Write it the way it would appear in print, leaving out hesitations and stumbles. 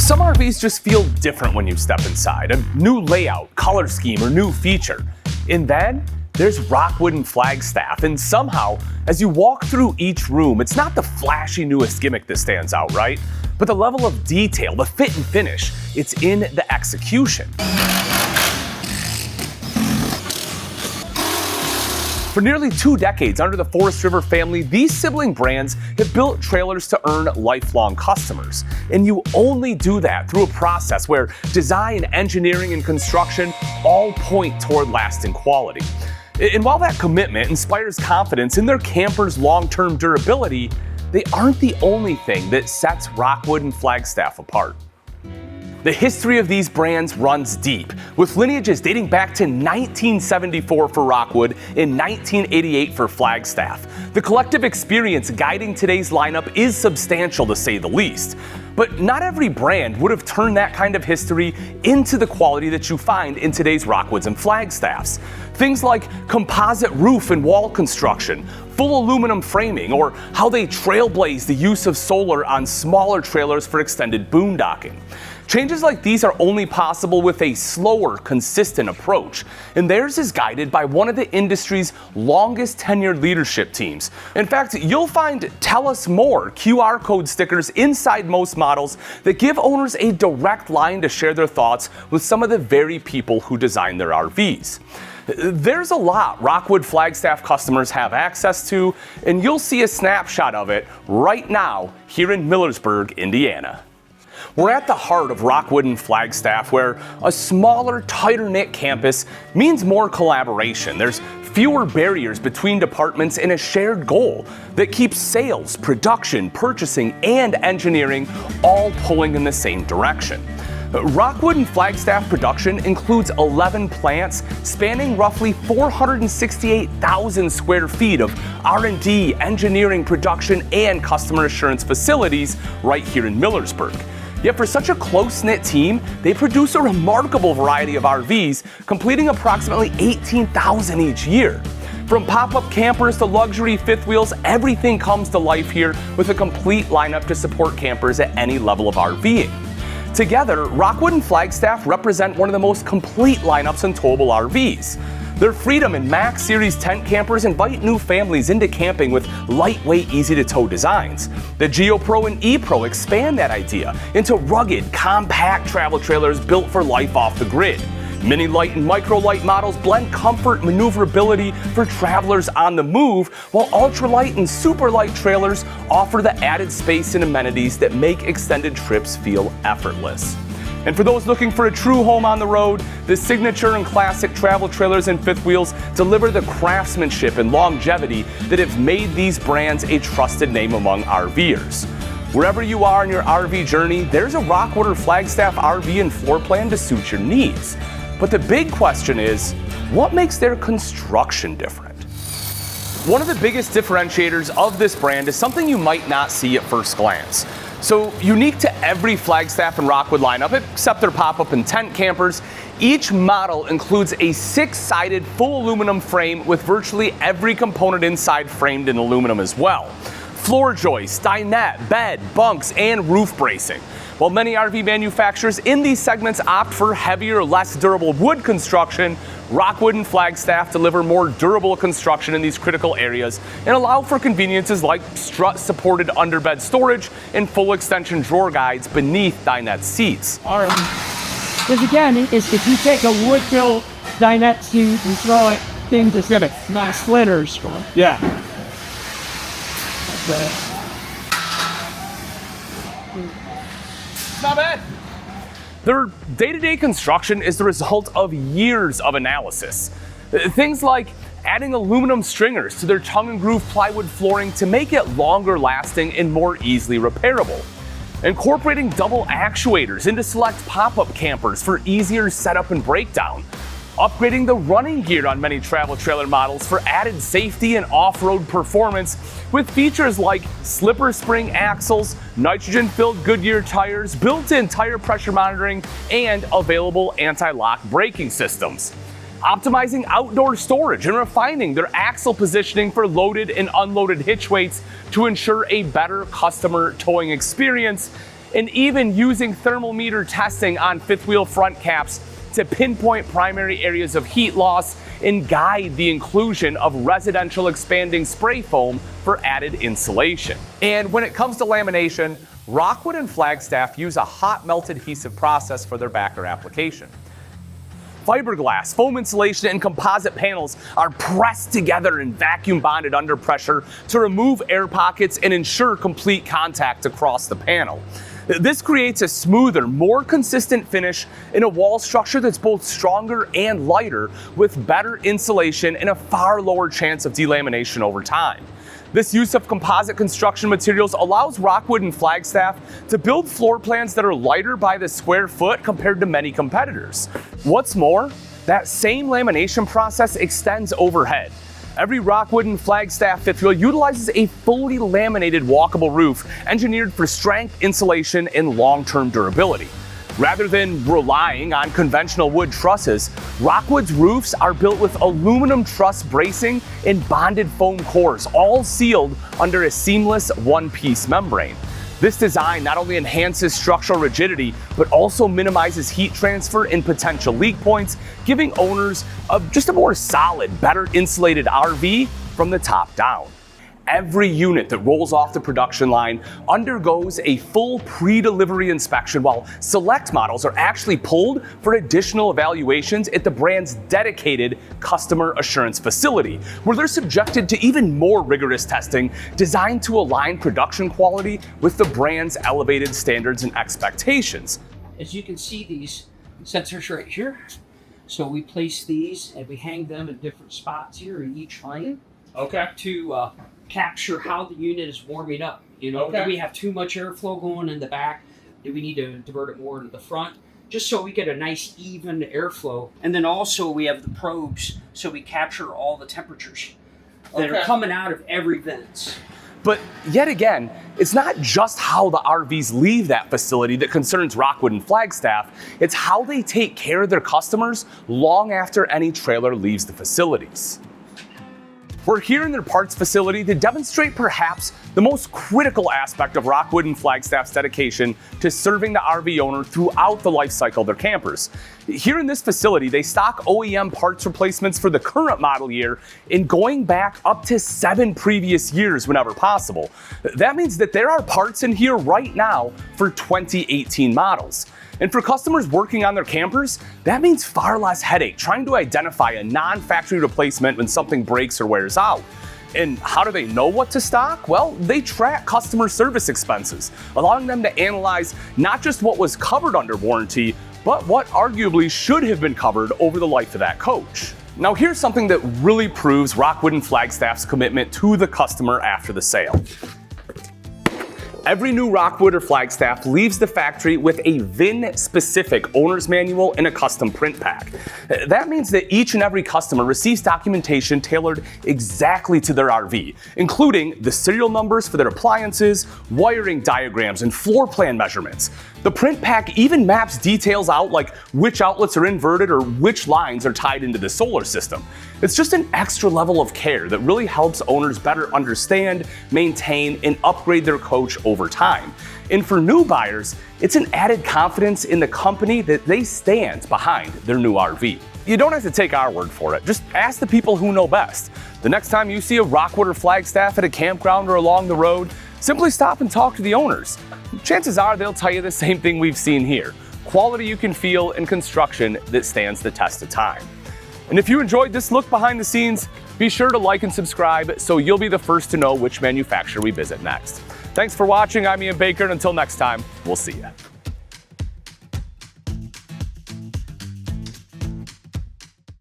Some RVs just feel different when you step inside, a new layout, color scheme, or new feature. And then there's Rockwood and Flagstaff, and somehow, as you walk through each room, it's not the flashy newest gimmick that stands out, right? But the level of detail, the fit and finish, it's in the execution. For nearly 2 decades under the Forest River family, these sibling brands have built trailers to earn lifelong customers. And you only do that through a process where design, engineering, and construction all point toward lasting quality. And while that commitment inspires confidence in their campers' long-term durability, they aren't the only thing that sets Rockwood and Flagstaff apart. The history of these brands runs deep, with lineages dating back to 1974 for Rockwood and 1988 for Flagstaff. The collective experience guiding today's lineup is substantial, to say the least. But not every brand would have turned that kind of history into the quality that you find in today's Rockwoods and Flagstaffs. Things like composite roof and wall construction, full aluminum framing, or how they trailblaze the use of solar on smaller trailers for extended boondocking. Changes like these are only possible with a slower, consistent approach, and theirs is guided by one of the industry's longest tenured leadership teams. In fact, you'll find "Tell Us More" QR code stickers inside most models that give owners a direct line to share their thoughts with some of the very people who design their RVs. There's a lot Rockwood Flagstaff customers have access to, and you'll see a snapshot of it right now here in Millersburg, Indiana. We're at the heart of Rockwood and Flagstaff, where a smaller, tighter-knit campus means more collaboration. There's fewer barriers between departments and a shared goal that keeps sales, production, purchasing, and engineering all pulling in the same direction. Rockwood and Flagstaff production includes 11 plants spanning roughly 468,000 square feet of R&D, engineering, production, and customer assurance facilities right here in Millersburg. Yet for such a close-knit team, they produce a remarkable variety of RVs, completing approximately 18,000 each year. From pop-up campers to luxury fifth wheels, everything comes to life here with a complete lineup to support campers at any level of RVing. Together, Rockwood and Flagstaff represent one of the most complete lineups in towable RVs. Their Freedom and Max Series tent campers invite new families into camping with lightweight, easy-to-tow designs. The Geo Pro and E-Pro expand that idea into rugged, compact travel trailers built for life off the grid. Mini Lite and Micro Lite models blend comfort and maneuverability for travelers on the move, while ultralight and super light trailers offer the added space and amenities that make extended trips feel effortless. And for those looking for a true home on the road, the Signature and Classic travel trailers and fifth wheels deliver the craftsmanship and longevity that have made these brands a trusted name among RVers. Wherever you are in your RV journey, there's a Rockwood or Flagstaff RV and floor plan to suit your needs. But the big question is, what makes their construction different? One of the biggest differentiators of this brand is something you might not see at first glance. So unique to every Flagstaff and Rockwood lineup, except their pop-up and tent campers, each model includes a 6-sided full aluminum frame with virtually every component inside framed in aluminum as well. Floor joists, dinette, bed, bunks, and roof bracing. While many RV manufacturers in these segments opt for heavier, less durable wood construction, Rockwood and Flagstaff deliver more durable construction in these critical areas and allow for conveniences like strut-supported underbed storage and full extension drawer guides beneath dinette seats. Because again, if you take a wood-filled dinette seat and throw it into nice splitters, yeah. Not bad. Their day-to-day construction is the result of years of analysis. Things like adding aluminum stringers to their tongue and groove plywood flooring to make it longer lasting and more easily repairable. Incorporating double actuators into select pop-up campers for easier setup and breakdown. Upgrading the running gear on many travel trailer models for added safety and off-road performance with features like slipper spring axles, nitrogen-filled Goodyear tires, built-in tire pressure monitoring, and available anti-lock braking systems. Optimizing outdoor storage and refining their axle positioning for loaded and unloaded hitch weights to ensure a better customer towing experience, and even using thermometer testing on fifth wheel front caps to pinpoint primary areas of heat loss and guide the inclusion of residential expanding spray foam for added insulation. And when it comes to lamination, Rockwood and Flagstaff use a hot melt adhesive process for their backer application. Fiberglass, foam insulation, and composite panels are pressed together and vacuum bonded under pressure to remove air pockets and ensure complete contact across the panel. This creates a smoother, more consistent finish in a wall structure that's both stronger and lighter, with better insulation and a far lower chance of delamination over time. This use of composite construction materials allows Rockwood and Flagstaff to build floor plans that are lighter by the square foot compared to many competitors. What's more, that same lamination process extends overhead. Every Rockwood and Flagstaff fifth wheel utilizes a fully laminated walkable roof engineered for strength, insulation, and long-term durability. Rather than relying on conventional wood trusses, Rockwood's roofs are built with aluminum truss bracing and bonded foam cores, all sealed under a seamless one-piece membrane. This design not only enhances structural rigidity, but also minimizes heat transfer and potential leak points, giving owners just a more solid, better insulated RV from the top down. Every unit that rolls off the production line undergoes a full pre-delivery inspection, while select models are actually pulled for additional evaluations at the brand's dedicated customer assurance facility, where they're subjected to even more rigorous testing designed to align production quality with the brand's elevated standards and expectations. As you can see, these sensors right here. So we place these and we hang them in different spots here in each lane. Okay. To capture how the unit is warming up. You know, do we have too much airflow going in the back? Do we need to divert it more into the front? Just so we get a nice even airflow. And then also we have the probes, so we capture all the temperatures that are coming out of every vent. But yet again, it's not just how the RVs leave that facility that concerns Rockwood and Flagstaff, it's how they take care of their customers long after any trailer leaves the facilities. We're here in their parts facility to demonstrate perhaps the most critical aspect of Rockwood and Flagstaff's dedication to serving the RV owner throughout the life cycle of their campers. Here in this facility, they stock OEM parts replacements for the current model year and going back up to 7 previous years whenever possible. That means that there are parts in here right now for 2018 models. And for customers working on their campers, that means far less headache trying to identify a non-factory replacement when something breaks or wears out. And how do they know what to stock? Well, they track customer service expenses, allowing them to analyze not just what was covered under warranty, but what arguably should have been covered over the life of that coach. Now here's something that really proves Rockwood and Flagstaff's commitment to the customer after the sale. Every new Rockwood or Flagstaff leaves the factory with a VIN-specific owner's manual and a custom print pack. That means that each and every customer receives documentation tailored exactly to their RV, including the serial numbers for their appliances, wiring diagrams, and floor plan measurements. The print pack even maps details out like which outlets are inverted or which lines are tied into the solar system. It's just an extra level of care that really helps owners better understand, maintain, and upgrade their coach over time. And for new buyers, it's an added confidence in the company that they stand behind their new RV. You don't have to take our word for it. Just ask the people who know best. The next time you see a Rockwood or Flagstaff at a campground or along the road, simply stop and talk to the owners. Chances are they'll tell you the same thing we've seen here: quality you can feel and construction that stands the test of time. And if you enjoyed this look behind the scenes, be sure to like and subscribe so you'll be the first to know which manufacturer we visit next. Thanks for watching. I'm Ian Baker, and until next time, we'll see you.